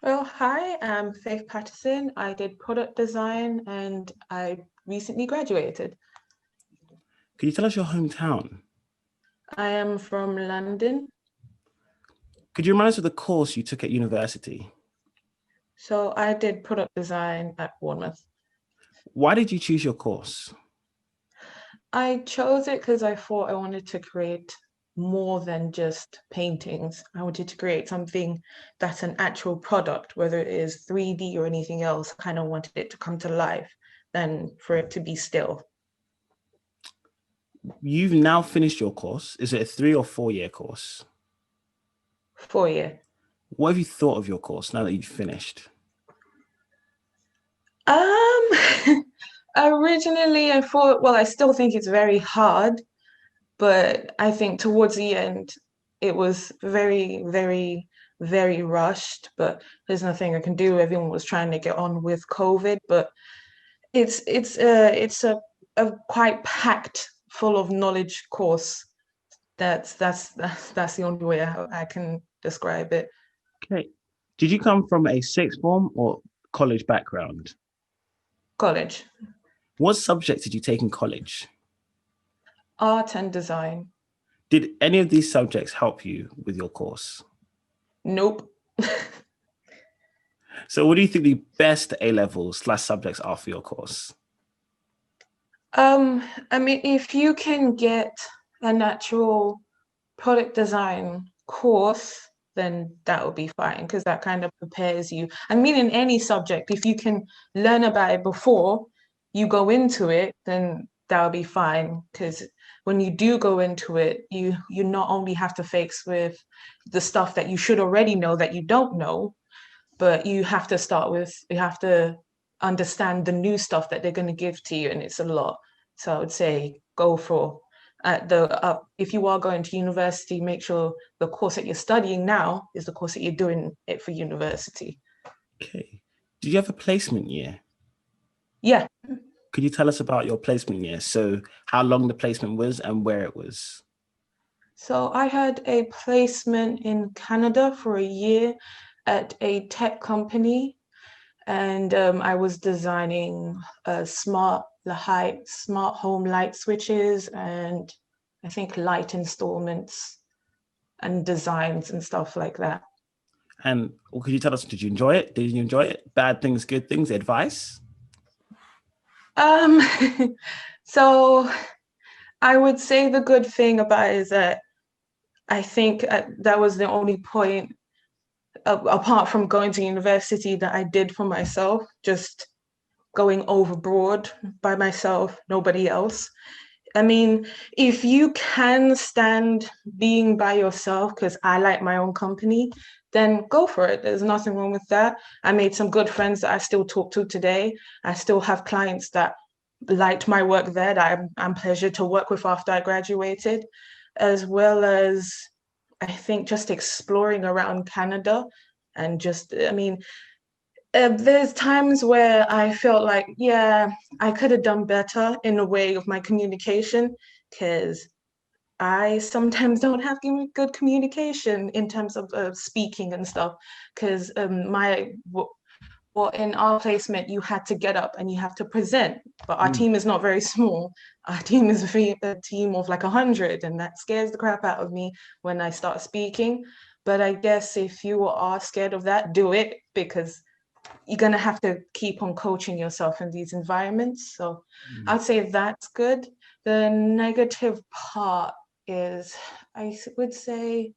Well, hi, I'm Faith Patterson. I did product design and I recently graduated. Could you tell us your hometown? I am from London, Could you remind us of the course you took at university? so I did product design at Bournemouth. Why did you choose your course? I chose it because I thought I wanted to create more than just paintings. I wanted to create something that's an actual product, whether it is 3D or anything else. I kind of wanted it to come to life than for it to be still. You've now finished your course. Is it a 3 or 4 year course? 4 year. What have you thought of your course now that you've finished? Um, Originally I thought, well, I still think it's very hard, but I think towards the end it was very, very, very rushed. But there's nothing I can do. Everyone was trying to get on with COVID, but it's a quite packed full of knowledge course. That's the only way I can describe it. Okay. Did you come from a sixth form or college background? College, What subjects did you take in college? art and design. Did any of these subjects help you with your course? Nope. So what do you think the best A-levels/subjects are for your course? I mean, if you can get a natural product design course, then that will be fine because that kind of prepares you. I mean, in any subject, if you can learn about it before you go into it, then that'll be fine. Because when you do go into it, you not only have to face with the stuff that you should already know that you don't know, but you have to understand the new stuff that they're going to give to you, and it's a lot. So I would say go for at the if you are going to university, make sure the course that you're studying now is the course that you're doing it for university. Okay. Did you have a placement year? Yeah. Could you tell us about your placement year? So how long the placement was and where it was? So I had a placement in Canada for a year at a tech company, and I was designing smart home light switches and I think light installments and designs and stuff like that. And could you tell us, did you enjoy it? Did you enjoy it? Bad things, good things, advice? Um, so I would say the good thing about it is that I think that was the only point, apart from going to university, that I did for myself, just going overboard by myself, nobody else. I mean, if you can stand being by yourself, because I like my own company, then go for it. There's nothing wrong with that. I made some good friends that I still talk to today. I still have clients that liked my work there that I'm pleasure to work with after I graduated, as well as I think just exploring around Canada and just, I mean, there's times where I felt like, yeah, I could have done better in a way of my communication because I sometimes don't have good communication in terms of speaking and stuff. Because well, in our placement, you had to get up and you have to present, but our Mm. team is not very small. Our team is a team of like 100, and that scares the crap out of me when I start speaking. But I guess if you are scared of that, do it because you're going to have to keep on coaching yourself in these environments. So Mm. I'd say that's good. The negative part is, I would say,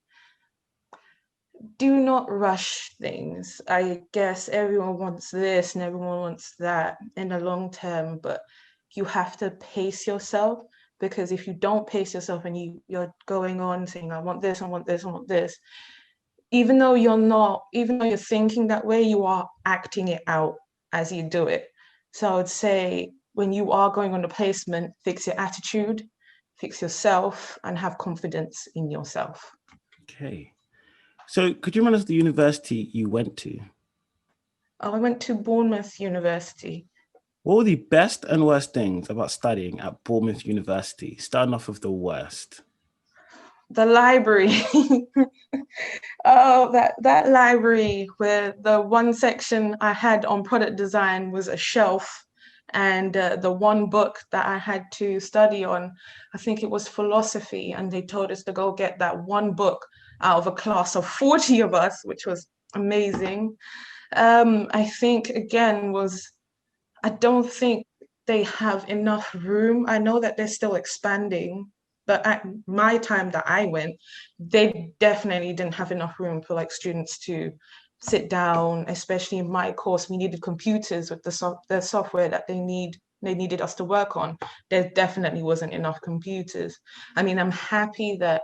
do not rush things. I guess everyone wants this and everyone wants that in the long term, but you have to pace yourself because if you don't pace yourself and you're going on saying, I want this, I want this, I want this, even though you're thinking that way, you are acting it out as you do it. So I would say when you are going on a placement, fix your attitude, fix yourself, and have confidence in yourself. Okay. So could you remind us of the university you went to? I went to Bournemouth University. What were the best and worst things about studying at Bournemouth University? Starting off with the worst. The library. Oh, that library where the one section I had on product design was a shelf, and the one book that I had to study on, I think it was philosophy, and they told us to go get that one book out of a class of 40 of us, which was amazing. I think again was I don't think they have enough room. I know that they're still expanding, but at my time that I went, they definitely didn't have enough room for like students to sit down, especially in my course. We needed computers with the software that they needed us to work on. There definitely wasn't enough computers. I mean, I'm happy that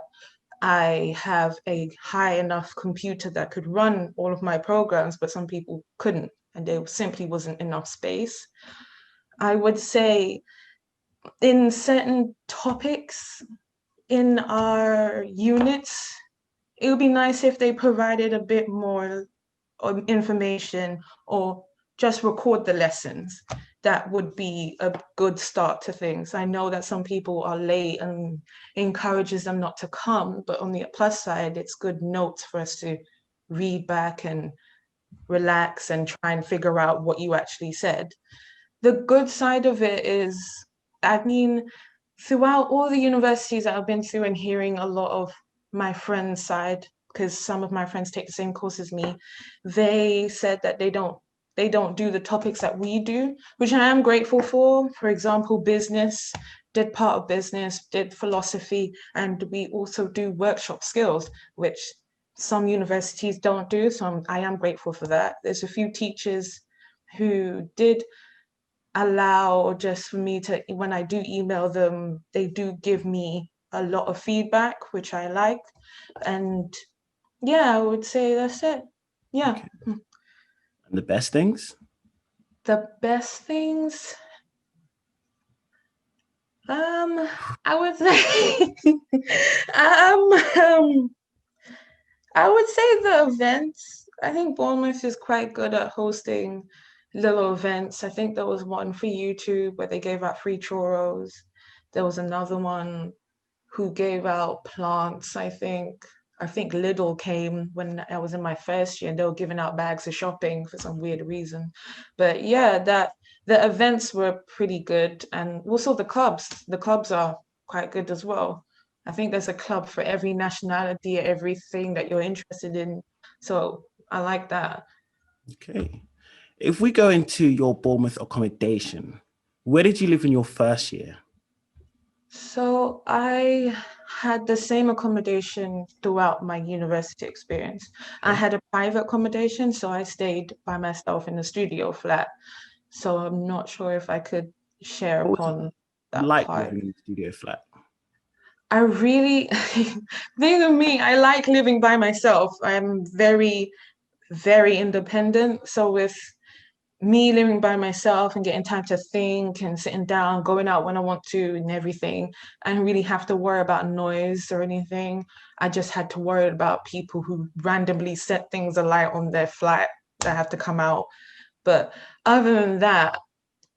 I have a high enough computer that could run all of my programs, but some people couldn't, and there simply wasn't enough space. I would say in certain topics in our units, it would be nice if they provided a bit more information or just record the lessons. That would be a good start to things. I know that some people are late and encourages them not to come, but on the plus side, it's good notes for us to read back and relax and try and figure out what you actually said. The good side of it is, I mean, throughout all the universities that I've been through and hearing a lot of my friends' side, because some of my friends take the same course as me, they said that they don't do the topics that we do, which I am grateful for. For example, business, did part of business, did philosophy, and we also do workshop skills, which some universities don't do. So I am grateful for that. There's a few teachers who did allow just for me to, when I do email them, they do give me a lot of feedback, which I like. And yeah, I would say that's it. Yeah. Okay. And the best things? The best things, I would say, um, I would say the events. I think Bournemouth is quite good at hosting little events. I think there was one for YouTube where they gave out free churros. There was another one who gave out plants, I think. I think Lidl came when I was in my first year and they were giving out bags of shopping for some weird reason. But yeah, that the events were pretty good. And also the clubs. The clubs are quite good as well. I think there's a club for every nationality, everything that you're interested in. So I like that. Okay. If we go into your Bournemouth accommodation, where did you live in your first year? So I had the same accommodation throughout my university experience. I Okay. had a private accommodation, so I stayed by myself in a studio flat. So I'm not sure if I could share What was it upon that like part. living in a studio flat? I really, thing of me, I like living by myself. I'm very, very independent. So with me living by myself and getting time to think and sitting down, going out when I want to and everything, I don't really have to worry about noise or anything. I just had to worry about people who randomly set things alight on their flat that have to come out. But other than that,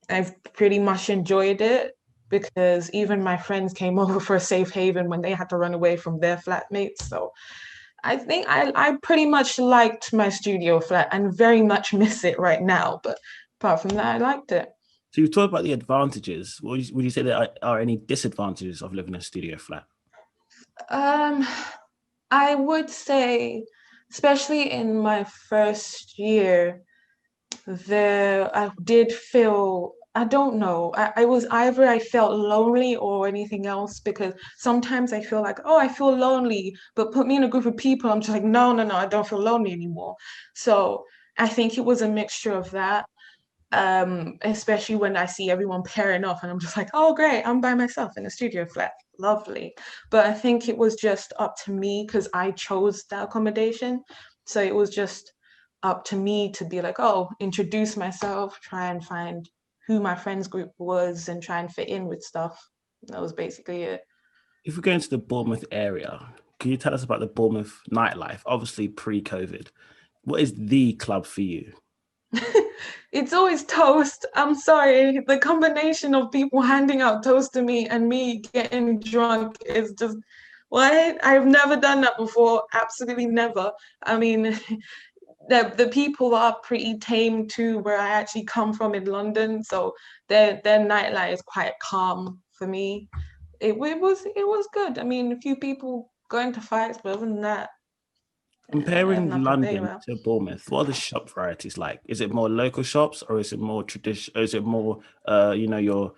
I've pretty much enjoyed it because even my friends came over for a safe haven when they had to run away from their flatmates. So I think I pretty much liked my studio flat and very much miss it right now. But apart from that, I liked it. So you talked about the advantages. Would you say there are any disadvantages of living in a studio flat? Um, I would say, especially in my first year, there I did feel, I don't know, I was either I felt lonely or anything else because sometimes I feel like, oh, I feel lonely, but put me in a group of people, I'm just like, no, no, no, I don't feel lonely anymore. So I think it was a mixture of that. Especially when I see everyone pairing off and I'm just like, oh, great, I'm by myself in a studio flat. Lovely. But I think it was just up to me because I chose that accommodation. So it was just up to me to be like, oh, introduce myself, try and find who my friends group was and try and fit in with stuff. That was basically it. If we go into the Bournemouth area, can you tell us about the Bournemouth nightlife? Obviously pre-COVID. What is the club for you? It's always toast. I'm sorry. The combination of people handing out toast to me and me getting drunk is just What? I've never done that before. Absolutely never. I mean, the people are pretty tame too, where I actually come from in London. So their nightlife is quite calm for me. It was good. I mean, a few people going to fights, but other than that, I have Comparing nothing to say London about. to Bournemouth, what are the shop varieties like? Is it more local shops or is it more tradition? Is it more, your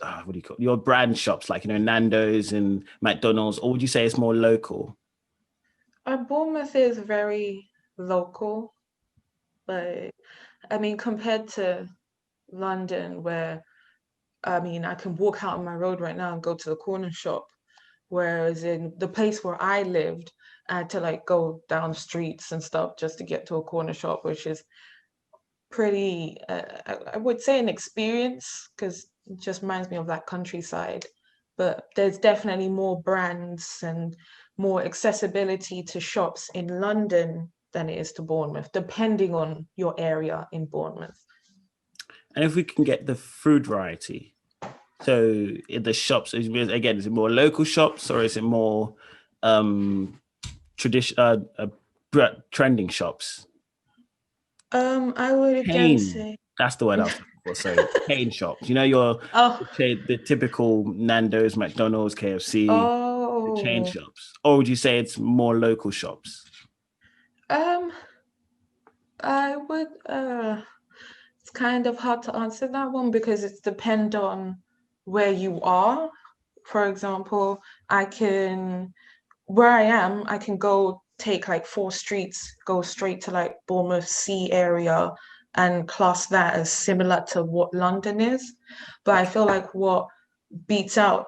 uh, what do you call your brand shops like Nando's and McDonald's, or would you say it's more local? Bournemouth is very local, but I mean, compared to London, where I mean, I can walk out on my road right now and go to the corner shop. Whereas in the place where I lived, I had to like go down streets and stuff just to get to a corner shop, which is pretty, I would say an experience because it just reminds me of that countryside. But there's definitely more brands and more accessibility to shops in London than it is to Bournemouth, depending on your area in Bournemouth. And if we can get the food variety, so in the shops, again, is it more local shops or is it more tradition, trending shops? I would again Chain. say, That's the word I was looking for. Sorry, chain shops. oh, The typical Nando's, McDonald's, KFC, the chain oh, shops, or would you say it's more local shops? um, I would, it's kind of hard to answer that one because it's depend on where you are. For example, where I am, I can go take like 4 streets, go straight to like Bournemouth Sea area and class that as similar to what London is. But I feel like what beats out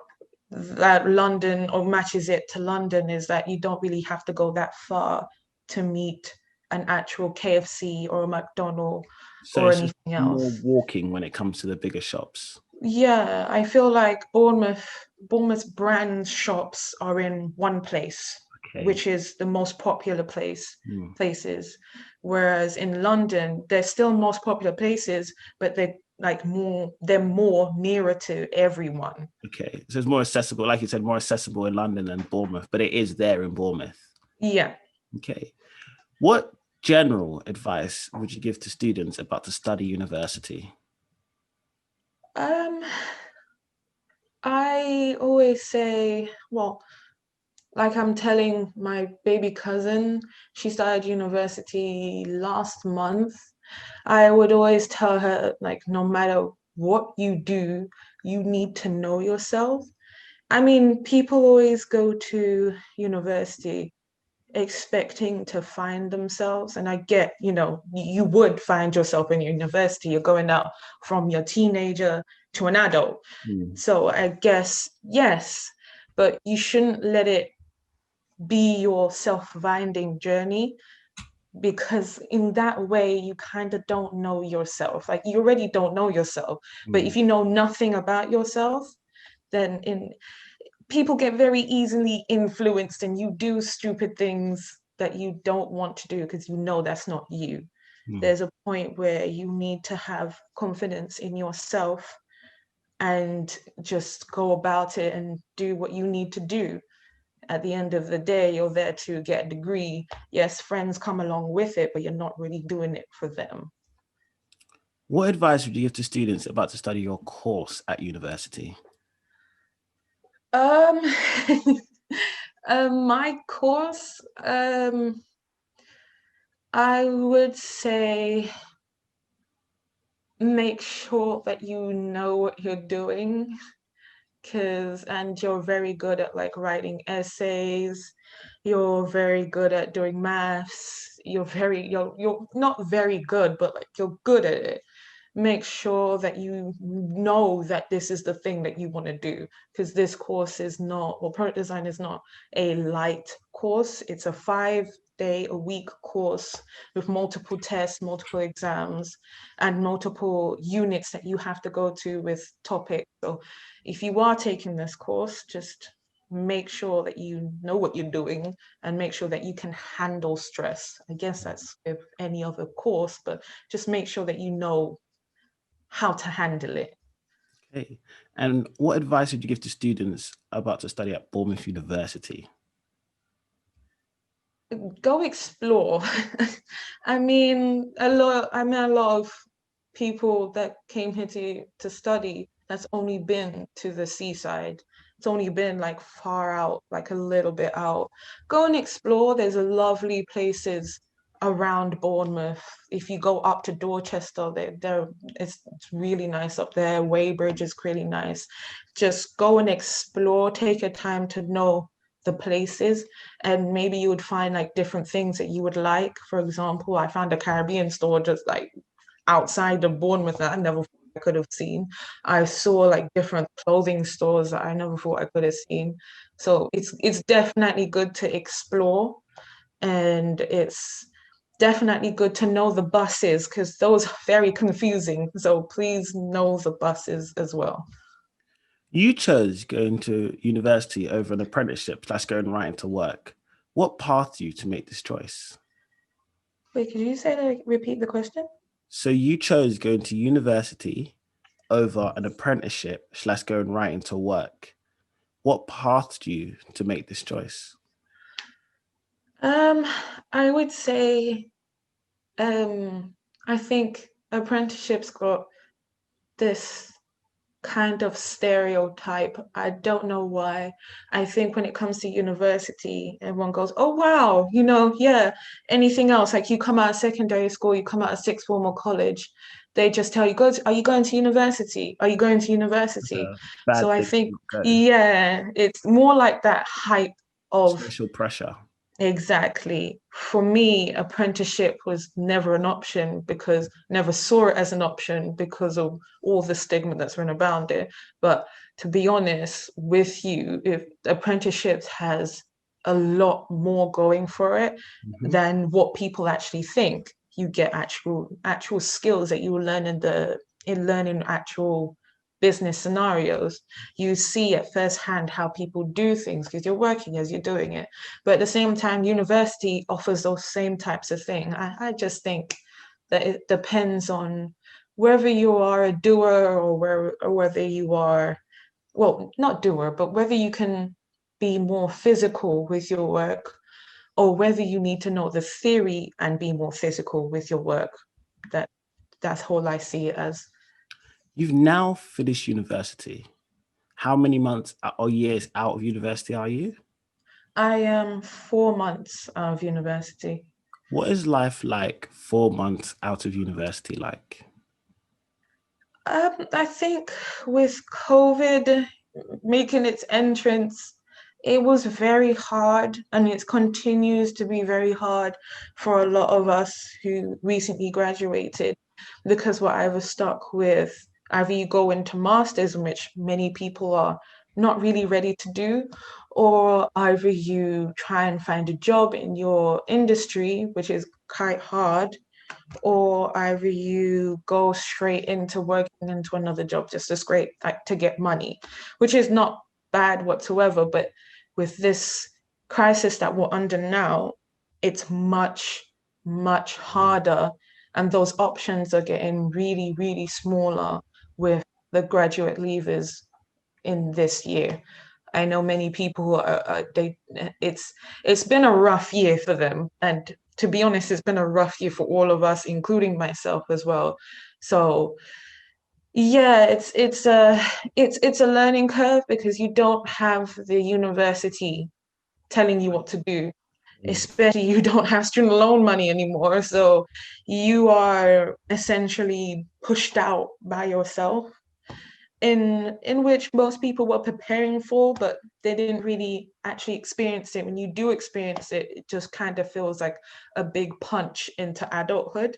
that London or matches it to London is that you don't really have to go that far to meet an actual KFC or a McDonald's So or it's just anything more else. walking when it comes to the bigger shops. Yeah, I feel like Bournemouth brand shops are in one place, Okay. which is the most popular Hmm. places. Whereas in London, they're still most popular places, but they're more nearer to everyone. Okay. So it's more accessible, like you said, more accessible in London than Bournemouth, but it is there in Bournemouth. Yeah. Okay. What general advice would you give to students about to study university? Um, I always say, well, like I'm telling my baby cousin, she started university last month. I would always tell her, like, no matter what you do, you need to know yourself. I mean, people always go to university expecting to find themselves. And I get, you would find yourself in university. You're going out from your teenager to an adult. Hmm. So I guess, yes, but you shouldn't let it be your self-finding journey because in that way you kind of don't know yourself. Like you already don't know yourself, but Hmm. if you know nothing about yourself, then in people get very easily influenced and you do stupid things that you don't want to do because you know that's not you. Hmm. There's a point where you need to have confidence in yourself and just go about it and do what you need to do. At the end of the day, you're there to get a degree. Yes, friends come along with it, but you're not really doing it for them. What advice would you give to students about to study your course at university? Um, my course, I would say make sure that you know what you're doing and you're very good at like writing essays, you're very good at doing maths, you're not very good, but like you're good at it. Make sure that you know that this is the thing that you want to do because this course is not, or product design is not a light course. It's a 5 day a week course with multiple tests, multiple exams, and multiple units that you have to go to with topics. So if you are taking this course, just make sure that you know what you're doing and make sure that you can handle stress. I guess that's with any other course, but just make sure that you know how to handle it. Okay. And what advice would you give to students about to study at Bournemouth University? Go explore. A lot of people that came here to study, that's only been to the seaside. It's only been like far out, like a little bit out. Go and explore. There's lovely places around Bournemouth. If you go up to Dorchester, it's really nice up there. Weybridge is really nice. Just go and explore. Take your time to know the places, and maybe you would find like different things that you would like. For example, I found a Caribbean store just like outside of Bournemouth that I never thought I could have seen. I saw like different clothing stores that I never thought I could have seen. So it's definitely good to explore, and it's definitely good to know the buses because those are very confusing. So please know the buses as well. You chose going to university over an apprenticeship / going right into work. What path you to make this choice? Wait, could you say that? Repeat the question? So you chose going to university over an apprenticeship / going right into work. What pathed you to make this choice? Um, I would say I think apprenticeships got this kind of stereotype. I don't know why. I think when it comes to university, everyone goes, "Oh wow, yeah." Anything else, like you come out of secondary school, you come out of sixth form or college, they just tell you, "Are you going to university? Are you going to university?" So Bad I thing think, to go. yeah, it's more like that hype of. Social pressure. Exactly. For me, apprenticeship was never an option because never saw it as an option because of all the stigma that's run around it. But to be honest with you, if apprenticeships has a lot more going for it Mhm. than what people actually think. You get actual skills that you will learn in learning actual business scenarios. You see at first hand how people do things because you're working as you're doing it, but at the same time, university offers those same types of thing. I just think that it depends on whether you are a doer or whether you are, well, not doer, but whether you can be more physical with your work or whether you need to know the theory and be more physical with your work. That that's all I see it as. You've now finished university. How many months or years out of university are you? I am 4 months out of university. What is life like 4 months out of university like? I think with COVID making its entrance, it was very hard and it continues to be very hard for a lot of us who recently graduated because we're either stuck with either you go into masters, which many people are not really ready to do, or either you try and find a job in your industry, which is quite hard, or either you go straight into working into another job just as great, like to get money, which is not bad whatsoever. But with this crisis that we're under now, it's much, much harder. And those options are getting really, really smaller with the graduate leavers in this year. I know many people it's been a rough year for them, and to be honest, it's been a rough year for all of us, including myself as well. So yeah, it's a learning curve because you don't have the university telling you what to do, Mm. especially you don't have student loan money anymore. So you are essentially pushed out by yourself in which most people were preparing for, but they didn't really actually experience it. When you do experience it, it just kind of feels like a big punch into adulthood.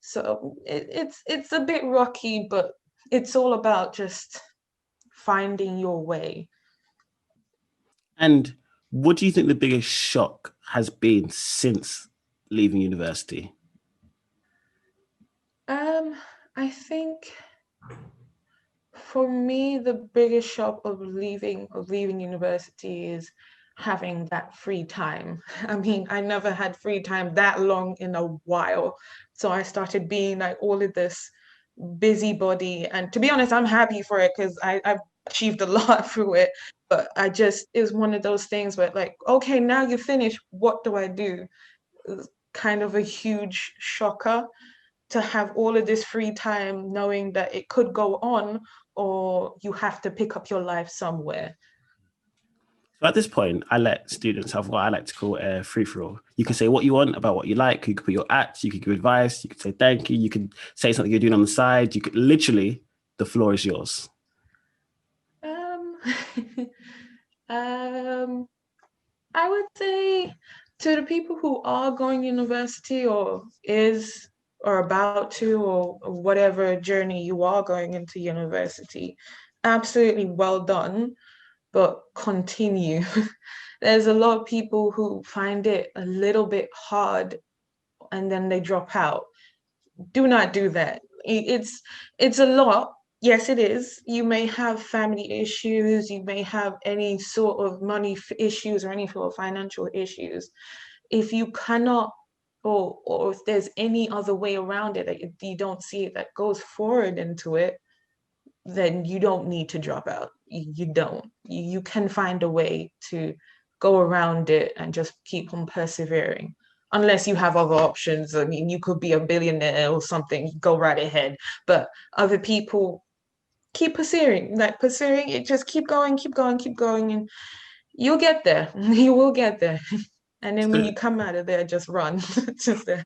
So it's a bit rocky, but it's all about just finding your way. And what do you think the biggest shock has been since leaving university? Um, I think for me, the biggest shock of leaving university is having that free time. I mean, I never had free time that long in a while. So I started being like all of this busybody. And to be honest, I'm happy for it because I've achieved a lot through it. But it's one of those things where like, okay, now you're finished. What do I do? It's kind of a huge shocker to have all of this free time, knowing that it could go on, or you have to pick up your life somewhere. So at this point, I let students have what I like to call a free for all. You can say what you want about what you like. You can put your acts. You can give advice. You can say thank you. You can say something you're doing on the side. You could literally, the floor is yours. Um, um, I would say to the people who are going to university or is or about to or whatever journey you are going into university, absolutely well done, but continue. There's a lot of people who find it a little bit hard and then they drop out. Do not do that. It's a lot. Yes, it is. You may have family issues, you may have any sort of money issues or any sort of financial issues. If you cannot, or if there's any other way around it that you don't see it that goes forward into it, then you don't need to drop out. You don't. You can find a way to go around it and just keep on persevering. Unless you have other options. I mean, you could be a billionaire or something, go right ahead. But other people keep pursuing, like pursuing it, just keep going, keep going, keep going, and you'll get there. You will get there. And then when So, you come out of there, just run. Just there.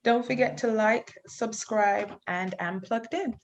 Don't forget to like, subscribe, and am plugged in.